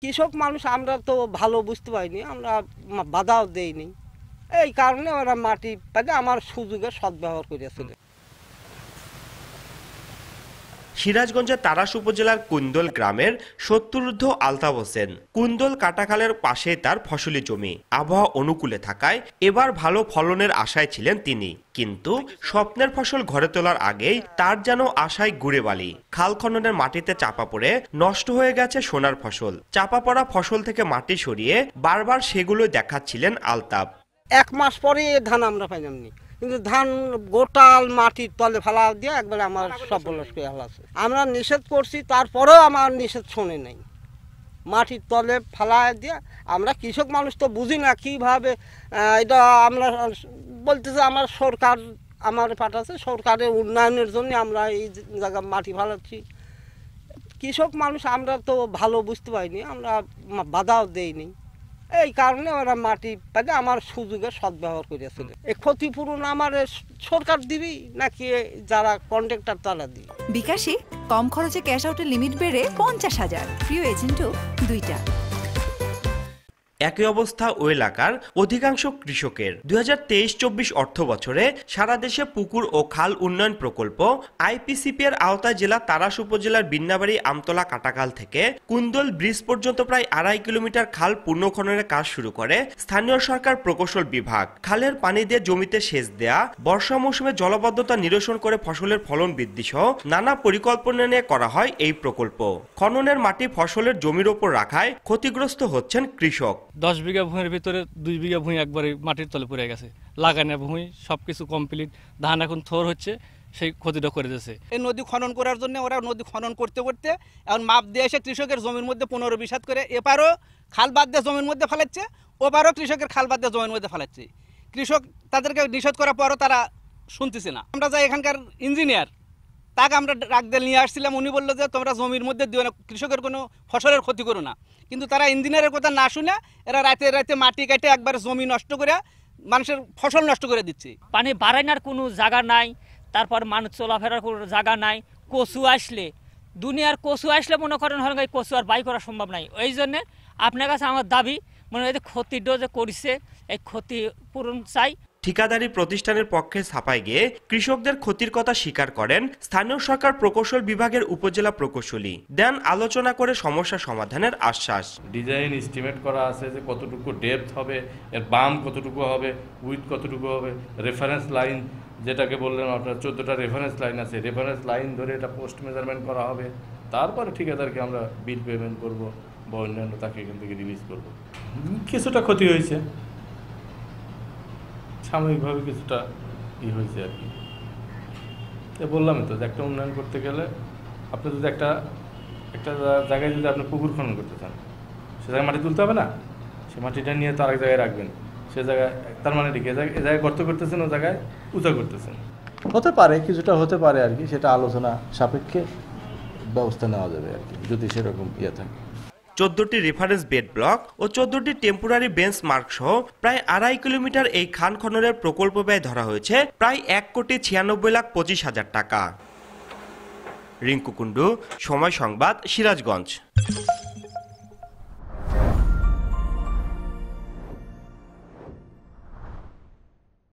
কৃষক মানুষ আমরা তো ভালো বুঝতে পারিনি, আমরা বাধাও দেইনি, এই কারণে ওরা মাটি পেলে আমার সুযোগের সদ্ব্যবহার করেছিল। সিরাজগঞ্জের তারাস উপজেলার কুন্দল গ্রামের সত্তরঊর্ধ্ব আলতাফ হোসেন কুন্দল কাটাখালের পাশে তার ফসলি জমি। আবহাওয়া অনুকূলে থাকায় এবার ভালো ফলনের আশায় ছিলেন তিনি, কিন্তু স্বপ্নের ফসল ঘরে তোলার আগেই তার যেন আশায় গুড়ে বালি। খাল খননের মাটিতে চাপা পড়ে নষ্ট হয়ে গেছে সোনার ফসল। চাপা পড়া ফসল থেকে মাটি সরিয়ে বারবার সেগুলো দেখাচ্ছিলেন আলতাফ। 1 মাস পরে ধান আমরা পাইলামনি, কিন্তু ধান গোটাল মাটির তলে ফেলা দিয়ে একবারে আমার সব বলস করে ফেলাছে। আমরা নিষেধ করছি, তারপরেও আমার নিষেধ শোনে নাই, মাটির তলে ফেলা দিয়ে। আমরা কৃষক মানুষ তো বুঝি না কীভাবে এটা। আমরা বলতেছে আমার সরকার আমার পাঠাচ্ছে, সরকারের উন্নয়নের জন্য আমরা এই জায়গায় মাটি ফেলাচ্ছি। কৃষক মানুষ আমরা তো ভালো বুঝতে পারিনি, আমরা বাধাও দেইনি, এই কারণে ওরা মাটি পেলে আমার সুযোগের সদ্ব্যবহার করেছিল। এই ক্ষতিপূরণ আমার সরকার দিবি নাকি যারা কন্ট্রাক্টর তারা দিবি? বিকাশে কম খরচে ক্যাশ আউটের লিমিট বেড়ে 50,000, প্রিয় এজেন্টও 2টা। একই অবস্থা ওই এলাকার অধিকাংশ কৃষকের। 2023-24 অর্থ বছরে সারা দেশে পুকুর ও খাল উন্নয়ন প্রকল্প আইপিসিপি এর আওতায় জেলা তারাস উপজেলার বিন্নাবাড়ি আমতলা কাটাখাল থেকে কুন্দল ব্রিজ পর্যন্ত প্রায় 2.5 কিলোমিটার খাল পুনঃখননের কাজ শুরু করে স্থানীয় সরকার প্রকৌশল বিভাগ। খালের পানি দিয়ে জমিতে সেচ দেয়া, বর্ষা মৌসুমে জলাবদ্ধতা নিরসন করে ফসলের ফলন বৃদ্ধি সহ নানা পরিকল্পনা নিয়ে করা হয় এই প্রকল্প। খননের মাটি ফসলের জমির ওপর রাখায় ক্ষতিগ্রস্ত হচ্ছেন কৃষক। 10 বিঘা ভূমির ভিতরে 2 বিঘা ভূমি একবারে মাটির তলে পড়ে গেছে। লাগানো ভূমি সবকিছু কমপ্লিট, ধান এখন থোর হচ্ছে, সেই ক্ষতিটা করে দিয়েছে। এই নদী খনন করার জন্য ওরা নদী খনন করতে করতে এখন মাপ দিয়ে এসে কৃষকের জমির মধ্যে 15-20 হাত করে এপারও খাল বাদ দিয়ে জমির মধ্যে ফেলাচ্ছে, ওপারও কৃষকের খাল বাদ দিয়ে জমির মধ্যে ফেলাচ্ছে। কৃষক তাদেরকে নিষেধ করার পরও তারা শুনতেছে না। আমরা যাই এখানকার ইঞ্জিনিয়ার, তাকে আমরা ডাক দিয়ে নিয়ে আসছিলাম, উনি বললো যে তোমরা জমির মধ্যে দিও না, কৃষকের কোনো ফসলের ক্ষতি করো না। কিন্তু তারা ইঞ্জিনিয়ারের কথা না শুনে এরা রাতে রাতে মাটি কাটে একবার জমি নষ্ট করে মানুষের ফসল নষ্ট করে দিচ্ছে। পানি বাড়ানোর কোনো জায়গা নাই, তারপর মানুষ চলাফেরার কোনো জায়গা নাই। কচু আসলে দুনিয়ার কচু আসলে মনে করেন হল কচু আর বাই করা সম্ভব নাই। ওই জন্যে আপনার কাছে আমার দাবি, মনে হয় ক্ষতিটা যে করেছে এই ক্ষতিপূরণ চাই। ঠিকাদারি প্রতিষ্ঠানের পক্ষে ছাপায় গিয়ে কৃষকদের ক্ষতির কথা স্বীকার করেন স্থানীয় সরকার প্রকৌশল বিভাগের উপজেলা প্রকৌশলী, দেন আলোচনা করে সমস্যা সমাধানের আশ্বাস। ডিজাইন এস্টিমেট করা আছে যে কতটুকু ডেপথ হবে, এর বাম কতটুকু হবে, উইথ কতটুকু হবে, রেফারেন্স লাইন যেটাকে বললেন আপনার 14টা রেফারেন্স লাইন আছে, রেফারেন্স লাইন ধরে এটা পোস্ট মেজারমেন্ট করা হবে। তারপরে ঠিকাদারকে আমরা বিল পেমেন্ট করব বা অন্যান্য তাকে এখান থেকে রিলিজ করব। কিছুটা ক্ষতি হয়েছে, সাময়িকভাবে কিছুটা হয়েছে আর কি। বললামই তো যে একটা উন্নয়ন করতে গেলে আপনি যদি একটা জায়গায় যদি আপনি পুকুর খনন করতে চান, সে জায়গায় মাটি তুলতে হবে না, সে মাটিটা নিয়ে তো আরেক জায়গায় রাখবেন। সে জায়গায় তার মানে ঠিক এ জায়গায় গর্ত করতেছেন, ও জায়গায় উঁচা করতেছেন। হতে পারে, কিছুটা হতে পারে আর কি, সেটা আলোচনা সাপেক্ষে ব্যবস্থা নেওয়া যাবে আর কি, যদি সেরকম থাকে। 14টি রেফারেন্স বেড ব্লক ও 14টি টেম্পোরারি বেঞ্চ মার্ক সহ প্রায় 2.5 কিলোমিটার এই খান খননের প্রকল্প ব্যয় ধরা হয়েছে প্রায় 1,96,25,000 টাকা। রিঙ্কু কুন্ডু, সময় সংবাদ, সিরাজগঞ্জ।